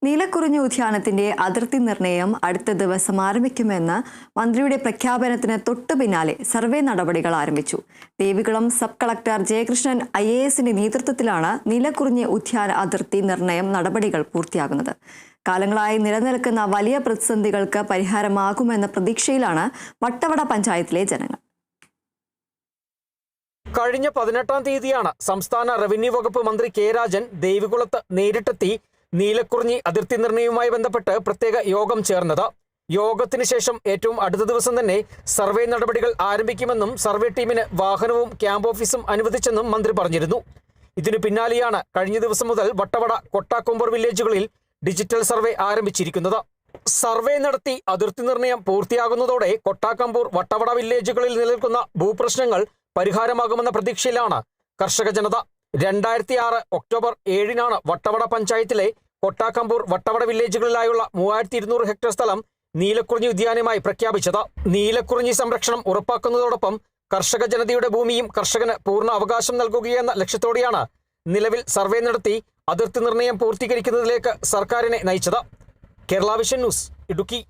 നീലക്കുറിഞ്ഞി ഉദ്യാനത്തിന്റെ അതിർത്തി നിർണയം അടുത്ത ദിവസം ആരംഭിക്കുമെന്ന് മന്ത്രിയുടെ പ്രഖ്യാപനത്തിന് തൊട്ടു പിന്നാലെ സർവേ നടപടികൾ ആരംഭിച്ചു. ദേവികുളം സബ് കളക്ടർ ജയകൃഷ്ണൻ IASന്റെ നേതൃത്വത്തിലാണ് നീലക്കുറിഞ്ഞി ഉദ്യാന അതിർത്തി നിർണയം നടപടികൾ പൂർത്തിയാകുന്നത്. കാലങ്ങളായി നിലനിൽക്കുന്ന വലിയ പ്രതിസന്ധികൾക്ക് പരിഹാരമാകുമെന്ന പ്രതീക്ഷയിലാണ് വട്ടവട പഞ്ചായത്തിലെ ജനങ്ങൾ. കഴിഞ്ഞ 18-ാം തീയതിയാണ് സംസ്ഥാന റവന്യൂ വകുപ്പ് മന്ത്രി കെ രാജൻ ദേവികുളത്ത് നേരിട്ടെത്തി നീലക്കുറിഞ്ഞി അതിർത്തി നിർണയവുമായി ബന്ധപ്പെട്ട് പ്രത്യേക യോഗം ചേർന്നത്. യോഗത്തിന് ശേഷം ഏറ്റവും അടുത്ത ദിവസം തന്നെ സർവേ നടപടികൾ ആരംഭിക്കുമെന്നും സർവേ ടീമിന് വാഹനവും ക്യാമ്പ് ഓഫീസും അനുവദിച്ചെന്നും മന്ത്രി പറഞ്ഞിരുന്നു. ഇതിനു പിന്നാലെയാണ് കഴിഞ്ഞ ദിവസം മുതൽ വട്ടവട കൊട്ടാക്കൊമ്പൂർ വില്ലേജുകളിൽ ഡിജിറ്റൽ സർവേ ആരംഭിച്ചിരിക്കുന്നത്. സർവേ നടത്തി അതിർത്തി നിർണയം പൂർത്തിയാകുന്നതോടെ കൊട്ടാക്കമ്പൂർ വട്ടവട വില്ലേജുകളിൽ നിലനിൽക്കുന്ന ഭൂപ്രശ്നങ്ങൾ പരിഹാരമാകുമെന്ന പ്രതീക്ഷയിലാണ് കർഷക ജനത. 2006 ഒക്ടോബർ 7-നാണ് വട്ടവട പഞ്ചായത്തിലെ കൊട്ടാക്കമ്പൂർ വട്ടവട വില്ലേജുകളിലായുള്ള 3200 ഹെക്ടർ സ്ഥലം നീലക്കുറിഞ്ഞി ഉദ്യാനമായി പ്രഖ്യാപിച്ചത്. നീലക്കുറിഞ്ഞി സംരക്ഷണം ഉറപ്പാക്കുന്നതോടൊപ്പം കർഷക ജനതയുടെ ഭൂമിയും കർഷകന് പൂർണ്ണ അവകാശം നൽകുകയെന്ന ലക്ഷ്യത്തോടെയാണ് നിലവിൽ സർവേ നടത്തി അതിർത്തി നിർണയം പൂർത്തീകരിക്കുന്നതിലേക്ക് സർക്കാരിനെ നയിച്ചത്. Kerala vision news, Idukki.